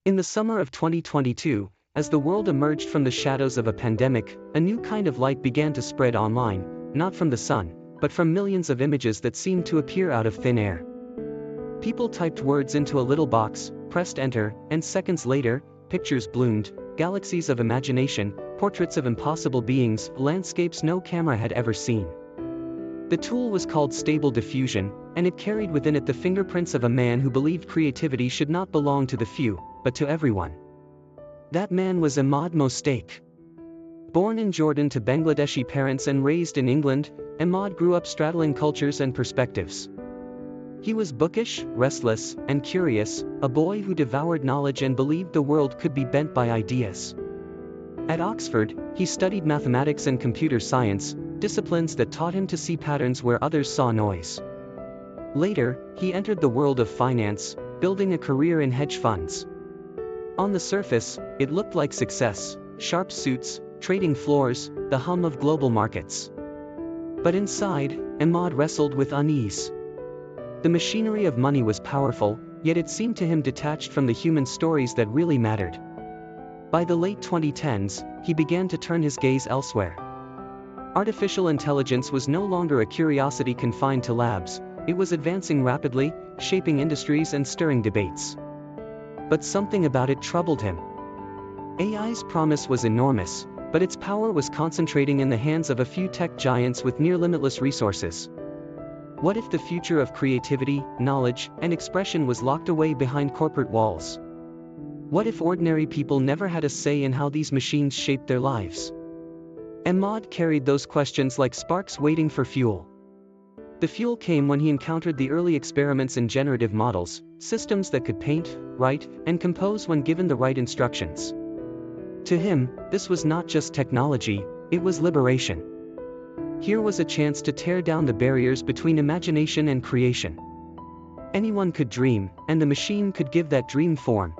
In the summer of 2022, as the world emerged from the shadows of a pandemic, a new kind of light began to spread online, not from the sun, but from millions of images that seemed to appear out of thin air. People typed words into a little box, pressed enter, and seconds later, pictures bloomed, galaxies of imagination, portraits of impossible beings, landscapes no camera had ever seen. The tool was called Stable Diffusion, and it carried within it the fingerprints of a man who believed creativity should not belong to the few, but to everyone. That man was Emad Mostaque. Born in Jordan to Bangladeshi parents and raised in England, Emad grew up straddling cultures and perspectives. He was bookish, restless, and curious, a boy who devoured knowledge and believed the world could be bent by ideas. At Oxford, he studied mathematics and computer science, disciplines that taught him to see patterns where others saw noise. Later, he entered the world of finance, building a career in hedge funds. On the surface, it looked like success, sharp suits, trading floors, the hum of global markets. But inside, Emad wrestled with unease. The machinery of money was powerful, yet it seemed to him detached from the human stories that really mattered. By the late 2010s, he began to turn his gaze elsewhere. Artificial intelligence was no longer a curiosity confined to labs, it was advancing rapidly, shaping industries and stirring debates. But something about it troubled him. AI's promise was enormous, but its power was concentrating in the hands of a few tech giants with near-limitless resources. What if the future of creativity, knowledge, and expression was locked away behind corporate walls? What if ordinary people never had a say in how these machines shaped their lives? Emad carried those questions like sparks waiting for fuel. The fuel came when he encountered the early experiments in generative models, systems that could paint, write, and compose when given the right instructions. To him, this was not just technology, it was liberation. Here was a chance to tear down the barriers between imagination and creation. Anyone could dream, and the machine could give that dream form.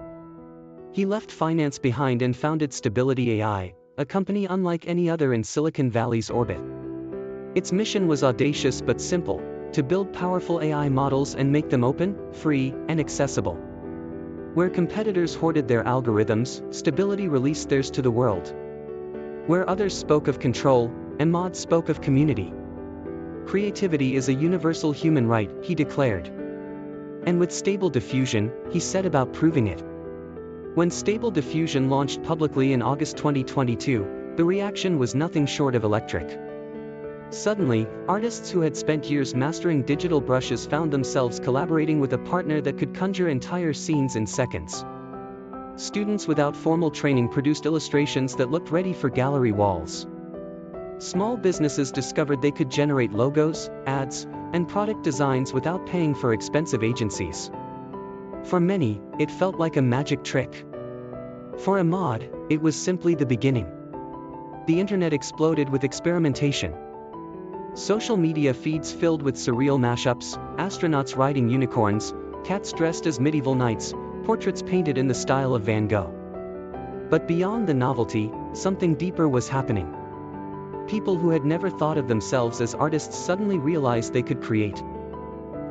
He left finance behind and founded Stability AI, a company unlike any other in Silicon Valley's orbit. Its mission was audacious but simple: to build powerful AI models and make them open, free, and accessible. Where competitors hoarded their algorithms, Stability released theirs to the world. Where others spoke of control, Emad spoke of community. Creativity is a universal human right, he declared. And with Stable Diffusion, he set about proving it. When Stable Diffusion launched publicly in August 2022, the reaction was nothing short of electric. Suddenly, artists who had spent years mastering digital brushes found themselves collaborating with a partner that could conjure entire scenes in seconds. Students without formal training produced illustrations that looked ready for gallery walls. Small businesses discovered they could generate logos, ads, and product designs without paying for expensive agencies. For many, it felt like a magic trick. For Emad, it was simply the beginning. The internet exploded with experimentation. Social media feeds filled with surreal mashups, astronauts riding unicorns, cats dressed as medieval knights, portraits painted in the style of Van Gogh. But beyond the novelty, something deeper was happening. People who had never thought of themselves as artists suddenly realized they could create.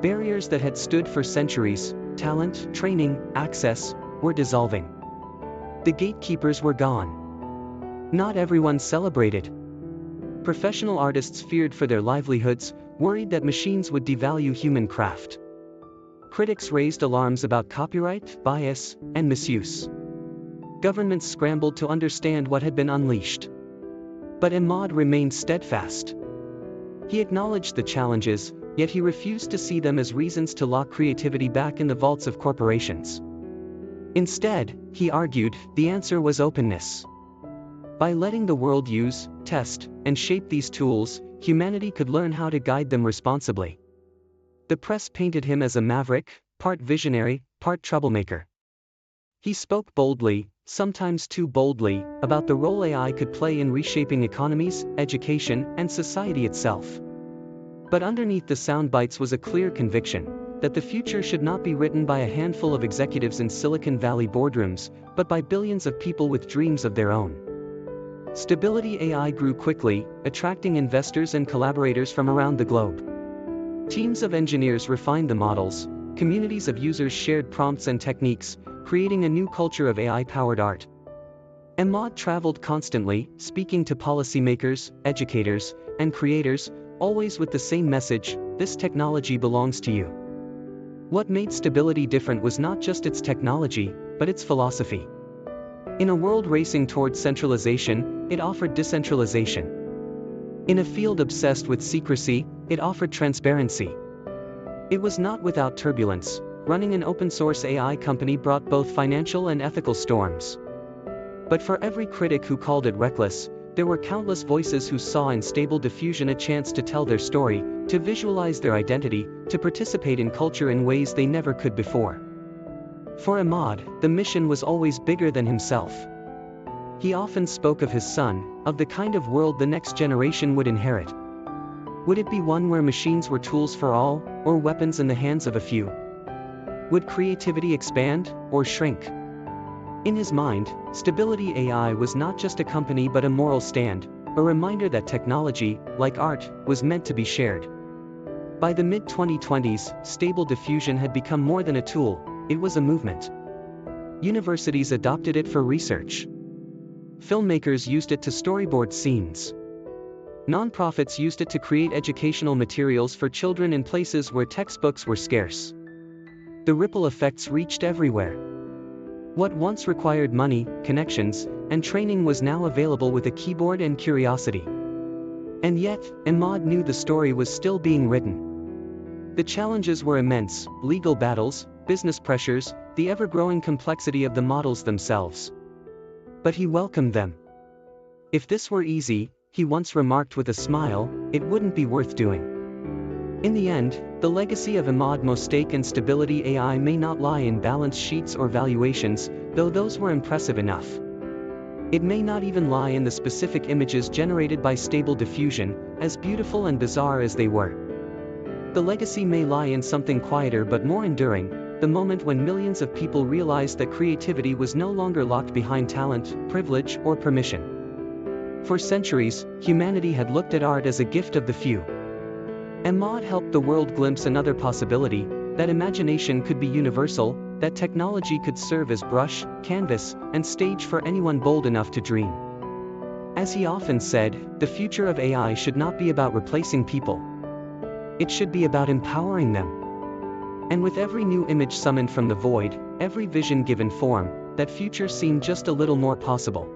Barriers that had stood for centuries, talent, training, access, were dissolving. The gatekeepers were gone. Not everyone celebrated. Professional artists feared for their livelihoods, worried that machines would devalue human craft. Critics raised alarms about copyright, bias, and misuse. Governments scrambled to understand what had been unleashed. But Emad remained steadfast. He acknowledged the challenges, yet he refused to see them as reasons to lock creativity back in the vaults of corporations. Instead, he argued, the answer was openness. By letting the world use, test, and shape these tools, humanity could learn how to guide them responsibly. The press painted him as a maverick, part visionary, part troublemaker. He spoke boldly, sometimes too boldly, about the role AI could play in reshaping economies, education, and society itself. But underneath the sound bites was a clear conviction that the future should not be written by a handful of executives in Silicon Valley boardrooms, but by billions of people with dreams of their own. Stability AI grew quickly, attracting investors and collaborators from around the globe. Teams of engineers refined the models, communities of users shared prompts and techniques, creating a new culture of AI-powered art. Emad traveled constantly, speaking to policymakers, educators, and creators, always with the same message: this technology belongs to you. What made Stability different was not just its technology, but its philosophy. In a world racing towards centralization, it offered decentralization. In a field obsessed with secrecy, it offered transparency. It was not without turbulence. Running an open-source AI company brought both financial and ethical storms. But for every critic who called it reckless, there were countless voices who saw in Stable Diffusion a chance to tell their story, to visualize their identity, to participate in culture in ways they never could before. For Emad, the mission was always bigger than himself. He often spoke of his son, of the kind of world the next generation would inherit. Would it be one where machines were tools for all, or weapons in the hands of a few? Would creativity expand, or shrink? In his mind, Stability AI was not just a company but a moral stand, a reminder that technology, like art, was meant to be shared. By the mid-2020s, Stable Diffusion had become more than a tool, it was a movement. Universities adopted it for research. Filmmakers used it to storyboard scenes. Nonprofits used it to create educational materials for children in places where textbooks were scarce. The ripple effects reached everywhere. What once required money, connections, and training was now available with a keyboard and curiosity. And yet, Emad knew the story was still being written. The challenges were immense: legal battles, business pressures, the ever-growing complexity of the models themselves. But he welcomed them. If this were easy, he once remarked with a smile, it wouldn't be worth doing. In the end, the legacy of Emad, Mostaque and Stability AI may not lie in balance sheets or valuations, though those were impressive enough. It may not even lie in the specific images generated by Stable Diffusion, as beautiful and bizarre as they were. The legacy may lie in something quieter but more enduring, the moment when millions of people realized that creativity was no longer locked behind talent, privilege, or permission. For centuries, humanity had looked at art as a gift of the few. Emad helped the world glimpse another possibility: that imagination could be universal, that technology could serve as brush, canvas, and stage for anyone bold enough to dream. As he often said, the future of AI should not be about replacing people. It should be about empowering them. And with every new image summoned from the void, every vision given form, that future seemed just a little more possible.